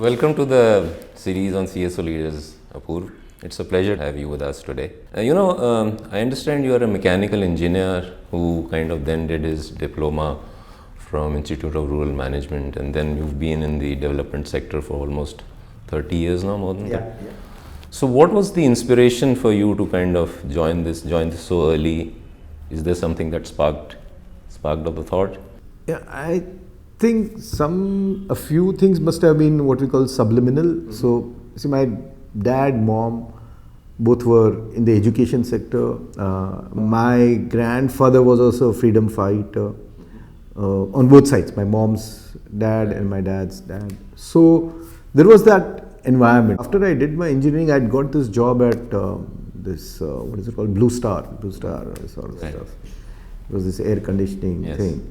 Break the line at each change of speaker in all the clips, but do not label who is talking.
Welcome to the series on CSO leaders, Apoorv. It's a pleasure to have you with us today. I understand you are a mechanical engineer who kind of then did his diploma from Institute of Rural Management, and then you've been in the development sector for almost 30 years now, more than that. Yeah. So what was the inspiration for you to kind of join this so early? Is there something that sparked up the thought?
Yeah, I think a few things must have been what we call subliminal. Mm-hmm. So, see, my dad, mom, both were in the education sector. My grandfather was also a freedom fighter on both sides, my mom's dad and my dad's dad. So, there was that environment. After I did my engineering, I'd got this job at what is it called? Blue Star sort of stuff. It was this air conditioning thing.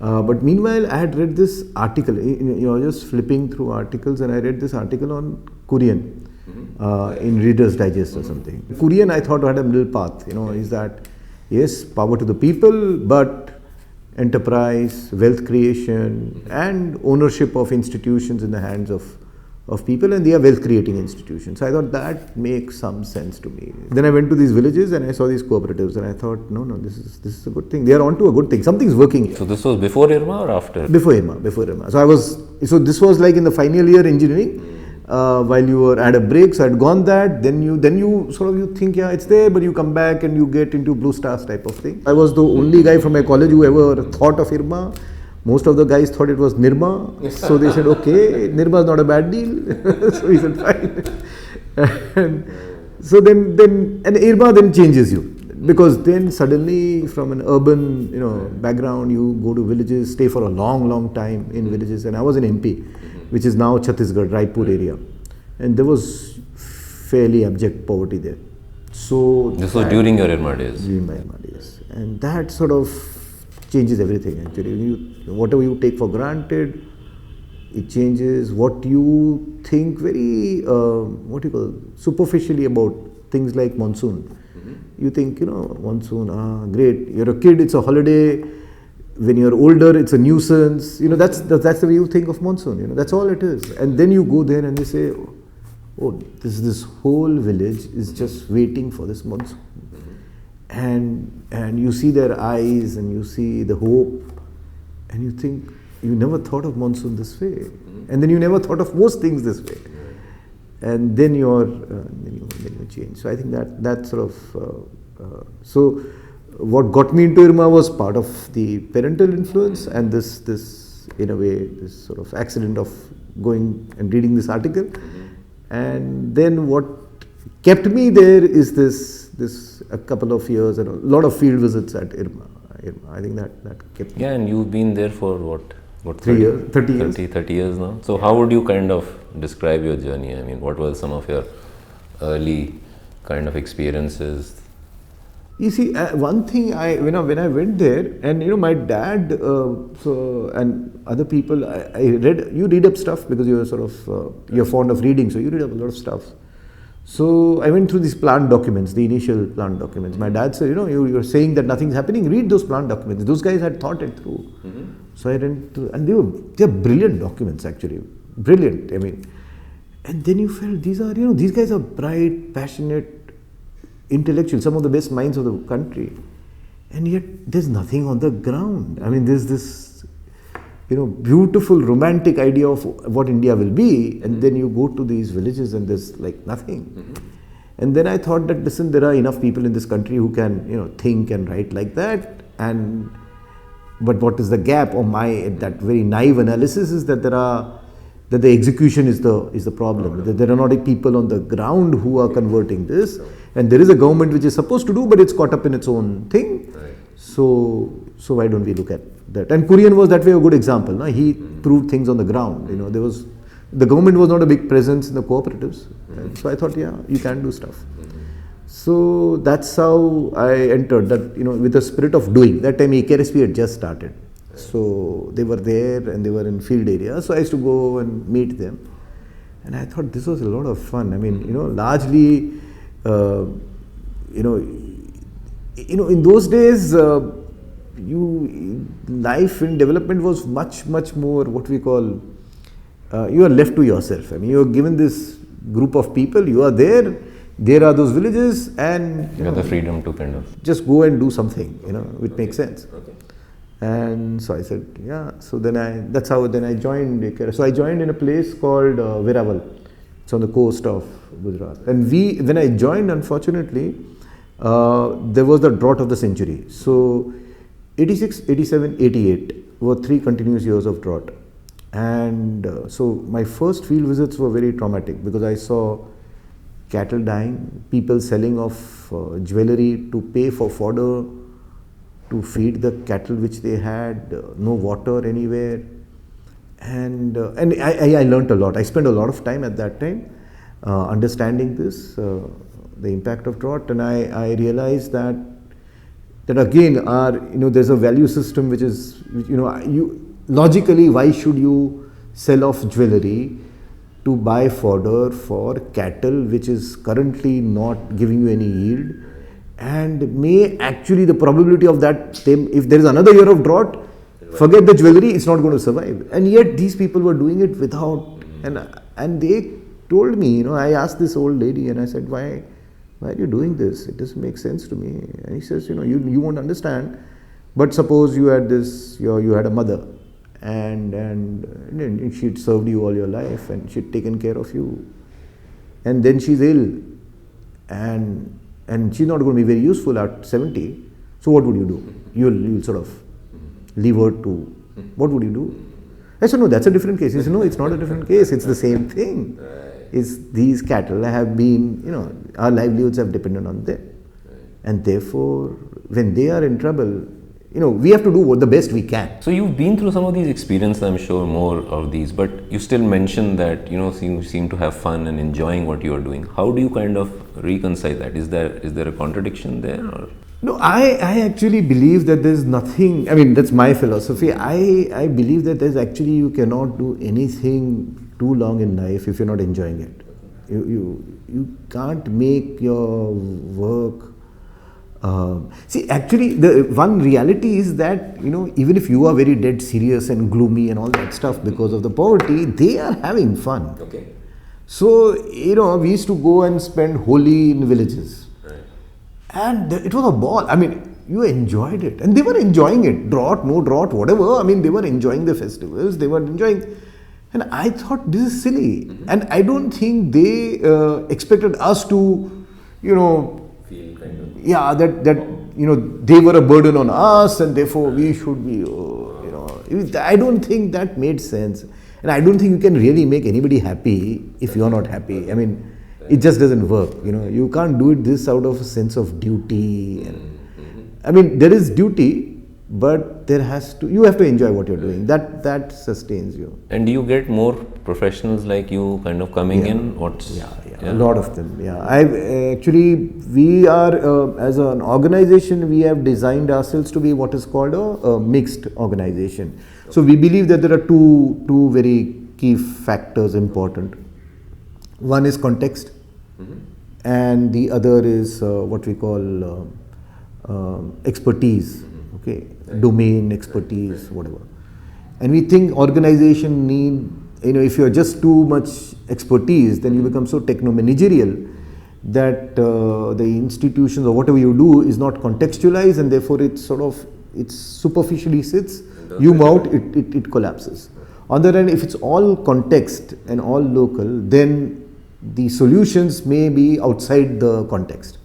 But meanwhile, I had read this article, just flipping through articles, and I read this article on Kurian in Reader's Digest or something. Kurian, I thought, had a middle path, is that, yes, power to the people, but enterprise, wealth creation, and ownership of institutions in the hands of people, and they are wealth creating institutions. So I thought that makes some sense to me. Then I went to these villages and I saw these cooperatives, and I thought, no, this is a good thing. They are onto a good thing. Something's working here.
So this was before IRMA or after?
Before IRMA. So this was like in the final year engineering, while you were at a break. So I'd gone that. Then you think, yeah, it's there, but you come back and you get into Blue Stars type of thing. I was the only guy from my college who ever thought of IRMA. Most of the guys thought it was Nirma, so they said, okay, Nirma is not a bad deal. So he said, fine. And so then IRMA then changes you, because then suddenly from an urban, background, you go to villages, stay for a long time in villages. And I was in MP, which is now Chhattisgarh, Raipur area, and there was fairly abject poverty there. So
this was during your IRMA days.
During my IRMA days, and that sort of changes everything actually. Whatever you take for granted, it changes what you think very, superficially about things like monsoon. Mm-hmm. You think, monsoon, great. You're a kid, it's a holiday. When you're older, it's a nuisance. That's the way you think of monsoon. That's all it is. And then you go there and they say, oh, this whole village is just waiting for this monsoon. And you see their eyes and you see the hope, and you think, you never thought of monsoon this way, and then you never thought of most things this way, and then you change. So I think that sort of so what got me into IRMA was part of the parental influence, and this in a way, this sort of accident of going and reading this article, and then what kept me there is this a couple of years and a lot of field visits at IRMA. I think that kept me.
Yeah, and you've been there for what
30 years.
30 years now. So how would you kind of describe your journey? I mean, what were some of your early kind of experiences?
You see, one thing when I went there, and my dad, and other people, you read up stuff because you're sort of you're fond of reading, so you read up a lot of stuff. So I went through these plant documents, the initial plant documents. My dad said, you're saying that nothing's happening. Read those plant documents. Those guys had thought it through. Mm-hmm. So I went through, and they're brilliant documents actually, brilliant. I mean, and then you felt these guys are bright, passionate, intellectual, some of the best minds of the country, and yet there's nothing on the ground. I mean, there's this beautiful romantic idea of what India will be, and then you go to these villages and there's like nothing. Mm-hmm. And then I thought that, listen, there are enough people in this country who can think and write like that, but what is the gap? Or that very naive analysis is that the execution is the problem. That there are not people on the ground who are converting this, and there is a government which is supposed to do, but it's caught up in its own thing. Right. So why don't we look at that? And Kurian was that way a good example. No? He proved things on the ground. The government was not a big presence in the cooperatives. Mm-hmm. So I thought, yeah, you can do stuff. Mm-hmm. So that's how I entered that, with the spirit of doing. That time KRSP had just started. So they were there and they were in field areas. So I used to go and meet them. And I thought this was a lot of fun. I mean, largely, in those days, life in development was much more what we call you are left to yourself. I mean, you are given this group of people, you are there, there are those villages, and
You have the freedom to kind of.
just go and do something, which makes sense.
Okay.
And so I said, yeah. So that's how I joined Kerala. So I joined in a place called Veraval. It's on the coast of Gujarat. And when I joined, unfortunately, there was the drought of the century. So 86, 87, 88 were 3 continuous years of drought. And so my first field visits were very traumatic because I saw cattle dying, people selling off jewelry to pay for fodder, to feed the cattle which they had, no water anywhere. And I learnt a lot. I spent a lot of time at that time understanding this, the impact of drought, and I realized that again, there's a value system which is, logically, why should you sell off jewelry to buy fodder for cattle which is currently not giving you any yield, and may actually the probability of that, if there is another year of drought, forget the jewelry, it's not going to survive. And yet these people were doing it without, and they told me, I asked this old lady and I said, why are you doing this? It doesn't make sense to me. And he says, you won't understand, but suppose you had you had a mother, and she'd served you all your life and she'd taken care of you, and then she's ill, and she's not going to be very useful at 70. So what would you do? You'll sort of leave her to, what would you do? I said, no, that's a different case. He said, no, it's not a different case. It's the same thing. It's these cattle have been, our livelihoods have depended on them. And therefore, when they are in trouble, we have to do the best we can.
So you've been through some of these experiences, I'm sure, more of these, but you still mention that, you seem to have fun and enjoying what you are doing. How do you kind of reconcile that? Is there a contradiction there? Or?
No, I actually believe that there's nothing, that's my philosophy. I believe that you cannot do anything too long in life if you're not enjoying it. You can't make your work. Actually, the one reality is that, even if you are very dead serious and gloomy and all that stuff because of the poverty, they are having fun.
Okay.
So, we used to go and spend Holi in villages. Right. And it was a ball. You enjoyed it. And they were enjoying it. Drought, no drought, whatever. They were enjoying the festivals. They were enjoying. And I thought, this is silly. Mm-hmm. And I don't think they expected us to,
feel kind of.
Yeah, that they were a burden on us and therefore we should be, I don't think that made sense. And I don't think you can really make anybody happy if you're not happy. It just doesn't work. You can't do it this out of a sense of duty. And, there is duty, but you have to enjoy what you're doing. That sustains you.
And do you get more professionals like you kind of coming in?
A lot of them. Yeah, we are as an organization, we have designed ourselves to be what is called a mixed organization. So we believe that there are two very key factors important. One is context, and the other is what we call expertise. Okay, domain expertise, whatever. And we think organization need, if you're just too much expertise, then you become so techno-managerial that the institutions or whatever you do is not contextualized, and therefore it superficially sits, you mount, it collapses. On the other hand, if it's all context and all local, then the solutions may be outside the context.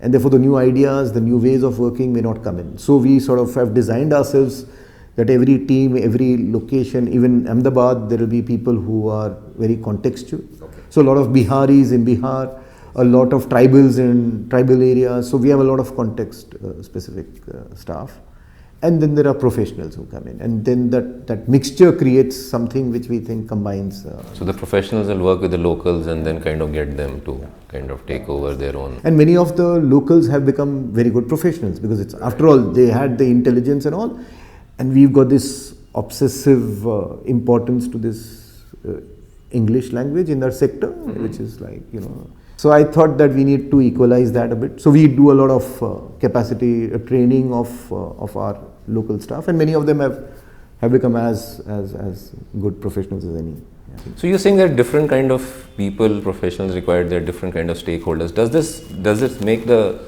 And therefore the new ideas, the new ways of working may not come in. So we sort of have designed ourselves that every team, every location, even Ahmedabad, there will be people who are very contextual. Okay. So a lot of Biharis in Bihar, a lot of tribals in tribal areas. So we have a lot of context specific staff. And then there are professionals who come in. And then that mixture creates something which we think combines.
So the professionals will work with the locals and then kind of get them to kind of take over their own.
And many of the locals have become very good professionals because it's, after all, they had the intelligence and all. And we've got this obsessive importance to this English language in that sector, which is like, So I thought that we need to equalize that a bit. So we do a lot of capacity training of our local staff, and many of them have become as good professionals as any.
So you're saying that different kind of people, professionals required, there are different kind of stakeholders. Does this make a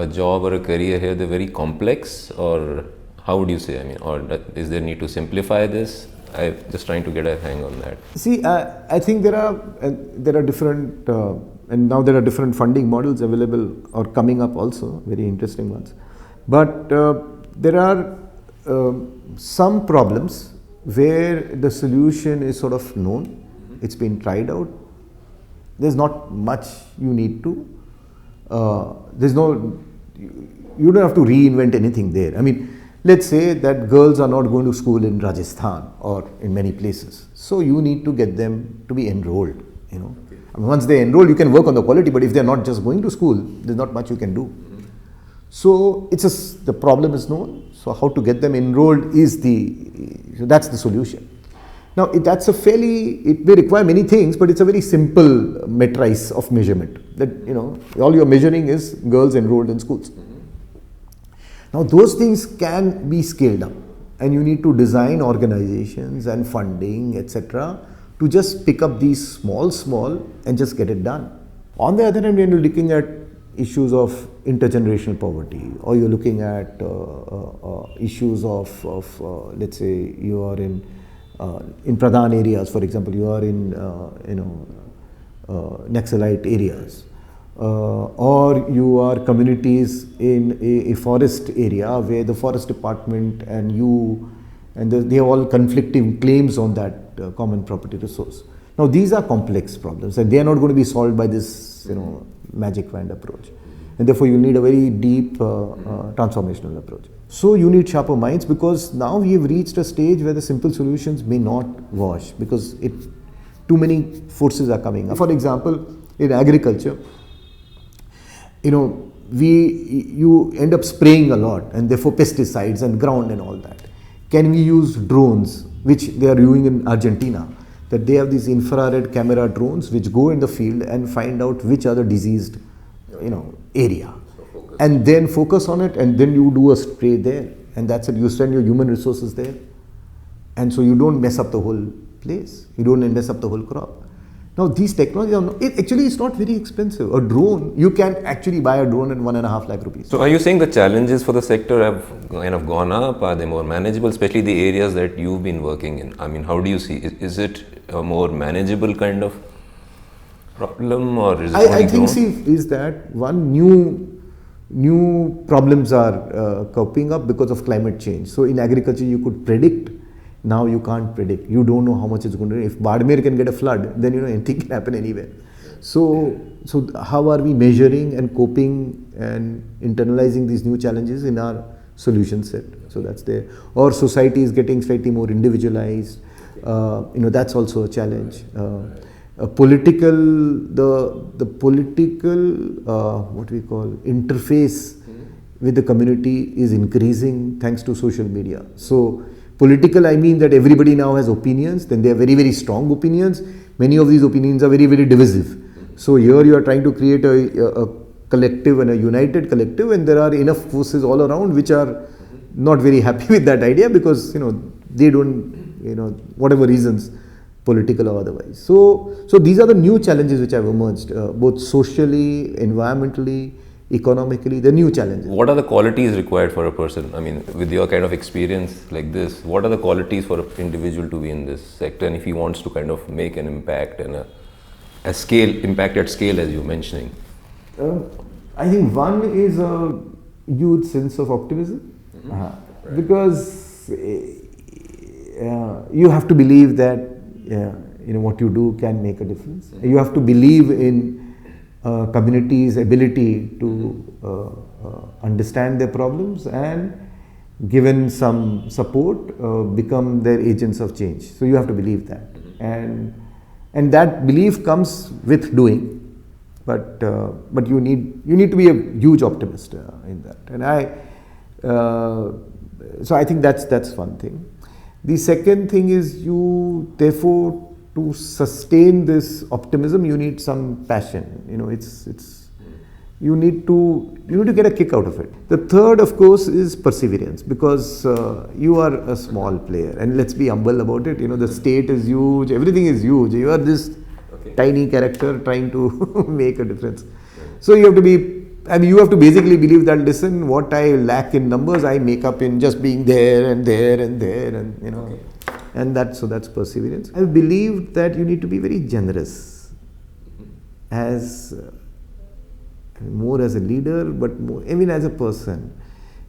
job or a career here the very complex, or how would you say? I mean, or is there need to simplify this? I'm just trying to get a hang on that.
See, I think there are different, and now there are different funding models available or coming up also, very interesting ones. But there are some problems where the solution is sort of known, it's been tried out. There's not much you need to. You don't have to reinvent anything there. I mean, let's say that girls are not going to school in Rajasthan or in many places. So you need to get them to be enrolled, I mean, once they enroll, you can work on the quality, but if they're not just going to school, there's not much you can do. So the problem is known. So how to get them enrolled that's the solution. Now it may require many things, but it's a very simple matrice of measurement that, all you're measuring is girls enrolled in schools. Now those things can be scaled up, and you need to design organizations and funding, etc., to just pick up these small and just get it done. On the other hand, when you're looking at issues of intergenerational poverty, or you're looking at issues of let's say you are in Pradhan areas, for example, you are in Naxalite areas, or you are communities in a forest area where the forest department and they have all conflicting claims on that common property resource. Now these are complex problems, and they are not going to be solved by this magic wand approach, and therefore you need a very deep transformational approach. So you need sharper minds, because now we have reached a stage where the simple solutions may not wash, because too many forces are coming up. For example, in agriculture, you end up spraying a lot, and therefore pesticides and ground and all that. Can we use drones, which they are doing in Argentina, that they have these infrared camera drones which go in the field and find out which are the diseased area, and then focus on it, and then you do a spray there, and that's it. You send your human resources there, and so you don't mess up the whole place, you don't mess up the whole crop. Now these technologies it's not very expensive. A drone, you can actually buy a drone at 1.5 lakh rupees.
So are you saying the challenges for the sector have kind of gone up? Are they more manageable, especially the areas that you've been working in? I mean, how do you see? Is it a more manageable kind of problem, or is it
I think is that one new problems are cropping up because of climate change. So in agriculture you could predict. Now you can't predict. You don't know how much it's going to. If Badmer can get a flood, then anything can happen anywhere. So how are we measuring and coping and internalizing these new challenges in our solution set? So that's there. Or society is getting slightly more individualized. That's also a challenge. The political what we call interface with the community is increasing thanks to social media. So political, I mean that everybody now has opinions, then they are very, very strong opinions. Many of these opinions are very, very divisive. So here you are trying to create a collective and a united collective, and there are enough forces all around which are not very happy with that idea, because they don't, whatever reasons, political or otherwise. So these are the new challenges which have emerged, both socially, environmentally, economically, the new challenges.
What are the qualities required for a person? I mean, with your kind of experience like this, what are the qualities for an individual to be in this sector, and if he wants to kind of make an impact and impact at scale, as you're mentioning?
I think one is a huge sense of optimism, because you have to believe that what you do can make a difference. You have to believe in communities' ability to understand their problems, and given some support, become their agents of change. So you have to believe that, and that belief comes with doing. But you need to be a huge optimist in that. And so I think that's one thing. The second thing is, therefore, to sustain this optimism, you need some passion. you need to get a kick out of it. The third, of course, is perseverance, because you are a small player, and let's be humble about it. The state is huge, everything is huge. You are this tiny character trying to make a difference. So you have to be. You have to basically believe that, listen, what I lack in numbers, I make up in just being there and there and there, and and that's perseverance. I believe that you need to be very generous, as more as a leader, but more, as a person,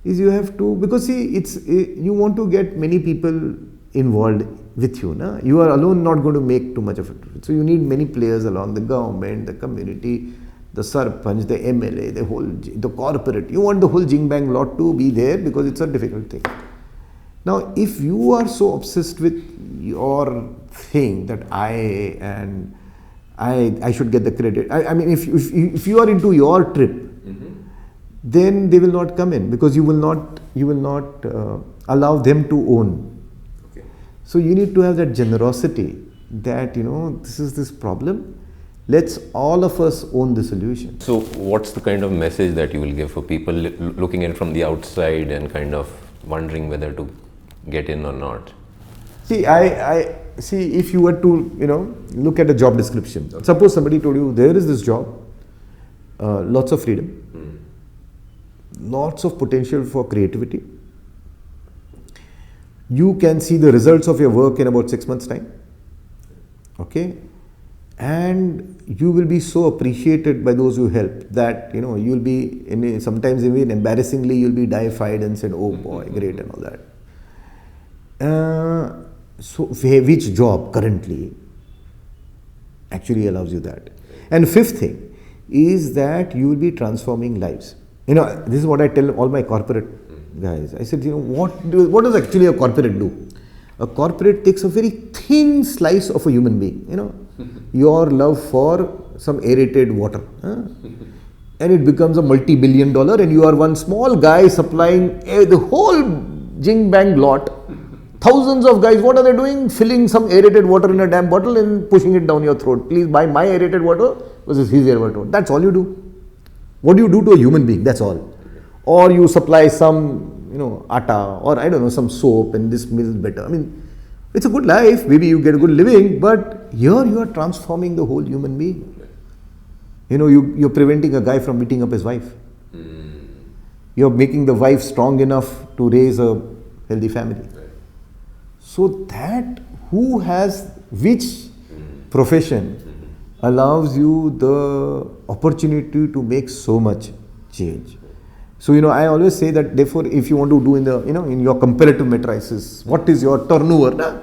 is you have to, because see, you want to get many people involved with you. Na? You are alone not going to make too much of it. So you need many players along, the government, the community, the sarpanch, the MLA, the corporate. You want the whole jing bang lot to be there, because it's a difficult thing. Now, if you are so obsessed with your thing that I should get the credit. If you are into your trip, then they will not come in, because you will not allow them to own. Okay. So you need to have that generosity that this is this problem. Let's all of us own the solution.
So what's the kind of message that you will give for people looking at it from the outside and kind of wondering whether to get in or not?
See, see, if you were to, look at a job description. Okay. Suppose somebody told you, there is this job, lots of freedom, lots of potential for creativity. You can see the results of your work in about 6 months' time. Okay? And you will be so appreciated by those who help that, you'll be, sometimes even embarrassingly, you'll be deified and said, oh boy, great and all that. So which job currently actually allows you that? And fifth thing is that you will be transforming lives. This is what I tell all my corporate guys. I said, what does actually a corporate do? A corporate takes a very thin slice of a human being, your love for some aerated water, and it becomes a multi-billion dollar, and you are one small guy supplying the whole jing bang lot. Thousands of guys, what are they doing? Filling some aerated water in a damn bottle and pushing it down your throat. Please buy my aerated water versus his aerated water. That's all you do. What do you do to a human being? That's all. Or you supply some, atta, or I don't know, some soap, and this meal is better. It's a good life. Maybe you get a good living, but here you are transforming the whole human being. You're preventing a guy from beating up his wife. You're making the wife strong enough to raise a healthy family. So that which profession allows you the opportunity to make so much change. So, I always say that, therefore, if you want to do in your comparative matrices, what is your turnover? Nah?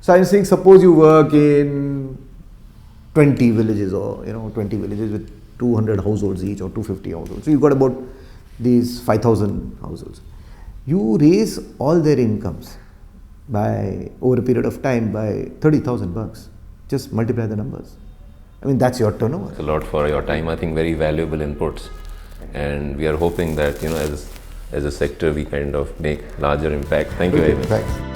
So I'm saying, suppose you work in 20 villages, or 20 villages with 200 households each, or 250 households. So you got about these 5,000 households. You raise all their incomes over a period of time by $30,000. Just multiply the numbers. That's your turnover.
It's a lot for your time. I think very valuable inputs, and we are hoping that as a sector we kind of make larger impact. Thank you very much.
Thanks.